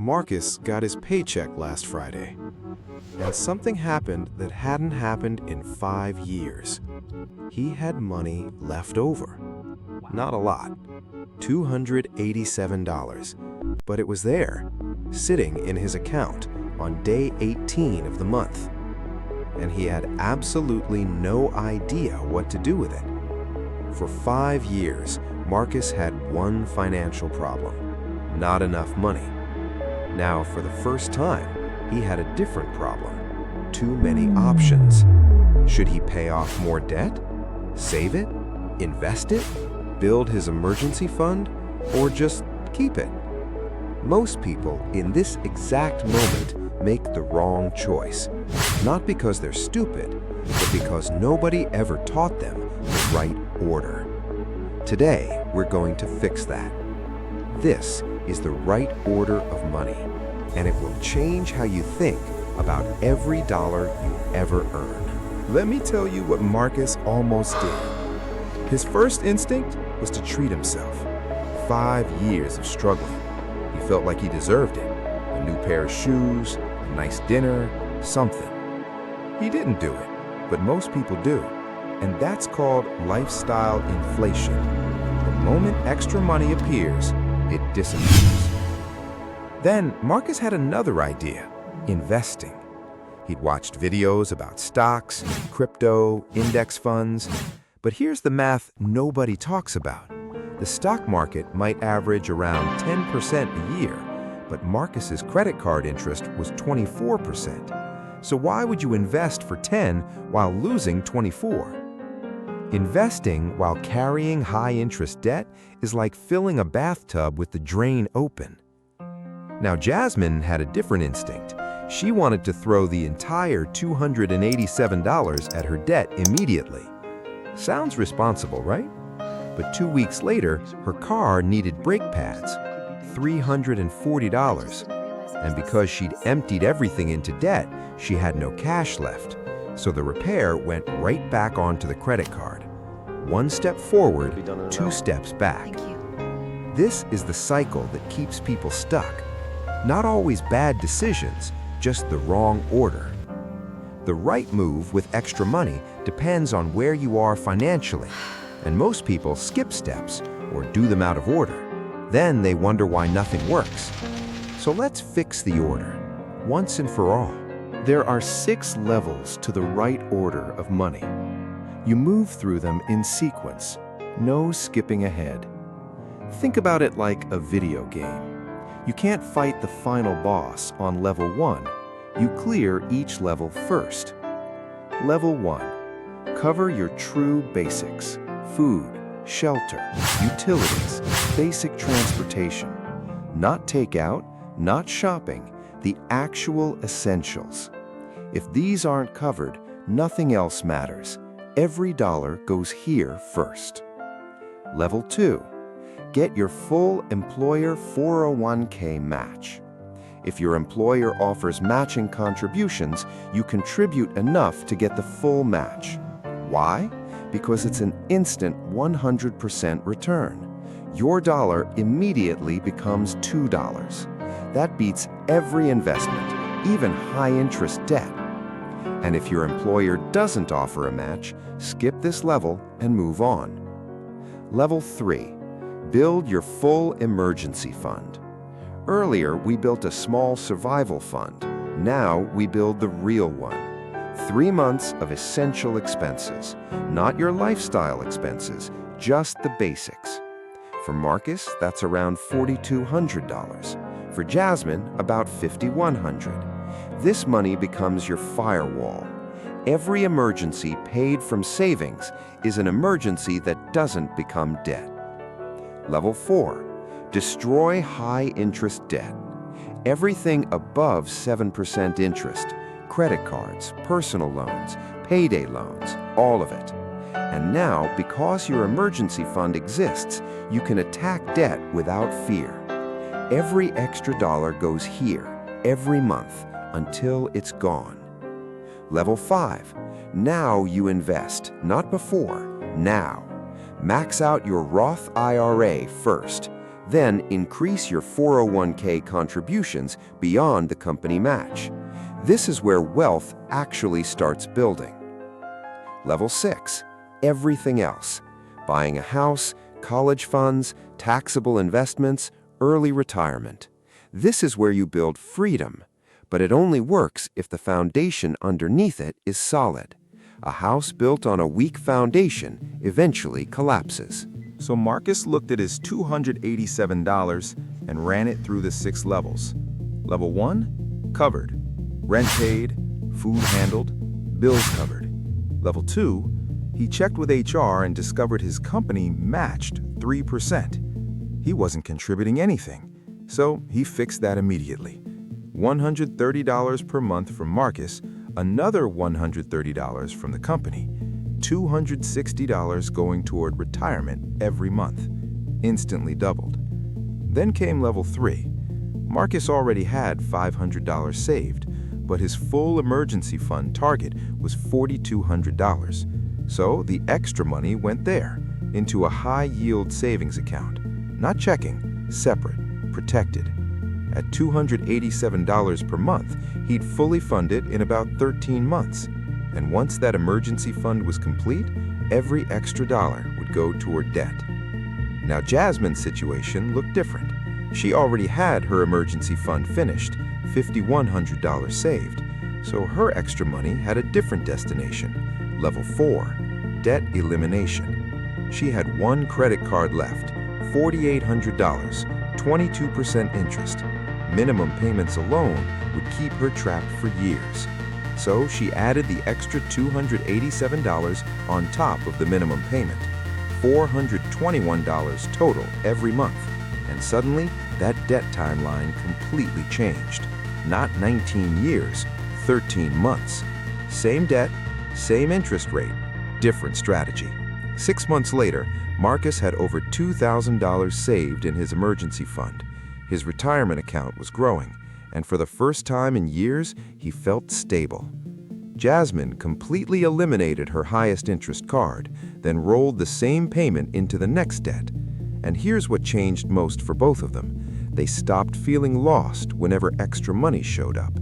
Marcus got his paycheck last Friday, and something happened that hadn't happened in 5 years. He had money left over. Not a lot, $287, but it was there, sitting in his account on day 18 of the month. And he had absolutely no idea what to do with it. For 5 years, Marcus had one financial problem: not enough money. Now, for the first time, he had a different problem: too many options. Should he pay off more debt? Save it? Invest it? Build his emergency fund? Or just keep it? Most people in this exact moment make the wrong choice, not because they're stupid, but because nobody ever taught them the right order. Today, we're going to fix that. This is the right order of money, and it will change how you think about every dollar you ever earn. Let me tell you what Marcus almost did. His first instinct was to treat himself. 5 years of struggling. He felt like he deserved it. A new pair of shoes, a nice dinner, something. He didn't do it, but most people do. And that's called lifestyle inflation. The moment extra money appears, it disappears. Then Marcus had another idea: investing. He'd watched videos about stocks, crypto, index funds. But here's the math nobody talks about. The stock market might average around 10% a year, but Marcus's credit card interest was 24%. So why would you invest for 10 while losing 24? Investing while carrying high-interest debt is like filling a bathtub with the drain open. Now, Jasmine had a different instinct. She wanted to throw the entire $287 at her debt immediately. Sounds responsible, right? But 2 weeks later, her car needed brake pads, $340. And because she'd emptied everything into debt, she had no cash left. So the repair went right back onto the credit card. 1 step forward, 2 steps back. This is the cycle that keeps people stuck. Not always bad decisions, just the wrong order. The right move with extra money depends on where you are financially, and most people skip steps or do them out of order. Then they wonder why nothing works. So let's fix the order, once and for all. There are 6 levels to the right order of money. You move through them in sequence, no skipping ahead. Think about it like a video game. You can't fight the final boss on level 1. You clear each level first. Level 1. Cover your true basics: food, shelter, utilities, basic transportation. Not takeout, not shopping, the actual essentials. If these aren't covered, nothing else matters. Every dollar goes here first. Level 2. Get your full employer 401k match. If your employer offers matching contributions, you contribute enough to get the full match. Why? Because it's an instant 100% return. Your dollar immediately becomes $2. That beats every investment, even high-interest debt. And if your employer doesn't offer a match, skip this level and move on. Level 3. Build your full emergency fund. Earlier, we built a small survival fund. Now we build the real one. 3 months of essential expenses, not your lifestyle expenses, just the basics. For Marcus, that's around $4,200. For Jasmine, about $5,100. This money becomes your firewall. Every emergency paid from savings is an emergency that doesn't become debt. Level 4. Destroy high-interest debt. Everything above 7% interest, credit cards, personal loans, payday loans, all of it. And now, because your emergency fund exists, you can attack debt without fear. Every extra dollar goes here, every month, until it's gone. Level 5. Now you invest, not before, now. Max out your Roth IRA first. Then increase your 401k contributions beyond the company match. This is where wealth actually starts building. Level 6. Everything else. Buying a house, college funds, taxable investments, early retirement. This is where you build freedom, but it only works if the foundation underneath it is solid. A house built on a weak foundation eventually collapses. So Marcus looked at his $287 and ran it through the 6 levels. Level 1, covered. Rent paid, food handled, bills covered. Level 2, he checked with HR and discovered his company matched 3%. He wasn't contributing anything, so he fixed that immediately. $130 per month from Marcus, another $130 from the company, $260 going toward retirement every month, instantly doubled. Then came level 3. Marcus already had $500 saved, but his full emergency fund target was $4,200. So the extra money went there, into a high-yield savings account. Not checking, separate, protected. At $287 per month, he'd fully fund it in about 13 months. And once that emergency fund was complete, every extra dollar would go toward debt. Now Jasmine's situation looked different. She already had her emergency fund finished, $5,100 saved, so her extra money had a different destination. Level 4, debt elimination. She had one credit card left, $4,800, 22% interest. Minimum payments alone would keep her trapped for years. So she added the extra $287 on top of the minimum payment, $421 total every month. And suddenly, that debt timeline completely changed. Not 19 years, 13 months. Same debt, same interest rate, different strategy. 6 months later, Marcus had over $2,000 saved in his emergency fund. His retirement account was growing, and for the first time in years, he felt stable. Jasmine completely eliminated her highest interest card, then rolled the same payment into the next debt. And here's what changed most for both of them. They stopped feeling lost whenever extra money showed up.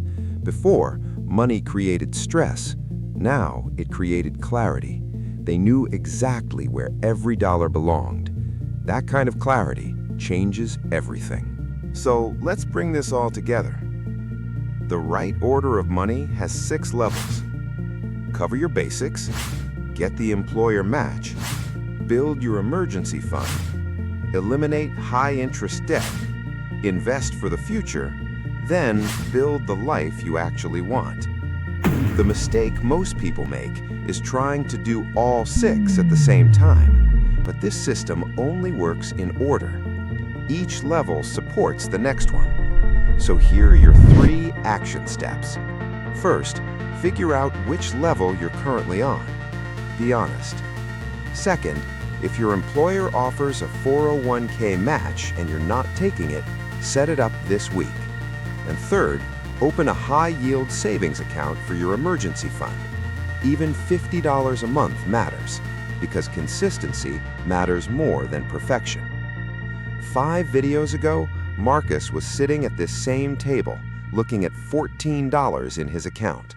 Before, money created stress. Now, it created clarity. They knew exactly where every dollar belonged. That kind of clarity changes everything. So let's bring this all together. The right order of money has 6 levels. Cover your basics, get the employer match, build your emergency fund, eliminate high-interest debt, invest for the future, then build the life you actually want. The mistake most people make is trying to do all 6 at the same time. But this system only works in order. Each level supports the next one. So here are your 3 action steps. First, figure out which level you're currently on. Be honest. Second, if your employer offers a 401k match and you're not taking it, set it up this week. And third, open a high-yield savings account for your emergency fund. Even $50 a month matters, because consistency matters more than perfection. 5 videos ago, Marcus was sitting at this same table, looking at $14 in his account.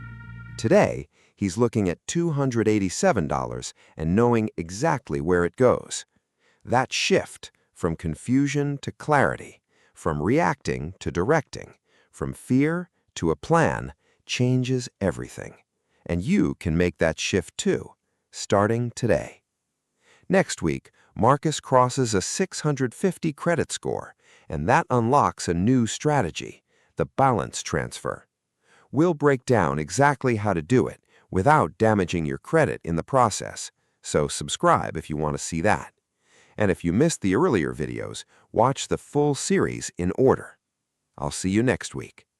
Today, he's looking at $287 and knowing exactly where it goes. That shift from confusion to clarity, from reacting to directing, from fear to a plan, changes everything. And you can make that shift too, starting today. Next week, Marcus crosses a 650 credit score, and that unlocks a new strategy, the balance transfer. We'll break down exactly how to do it without damaging your credit in the process, so subscribe if you want to see that. And if you missed the earlier videos, watch the full series in order. I'll see you next week.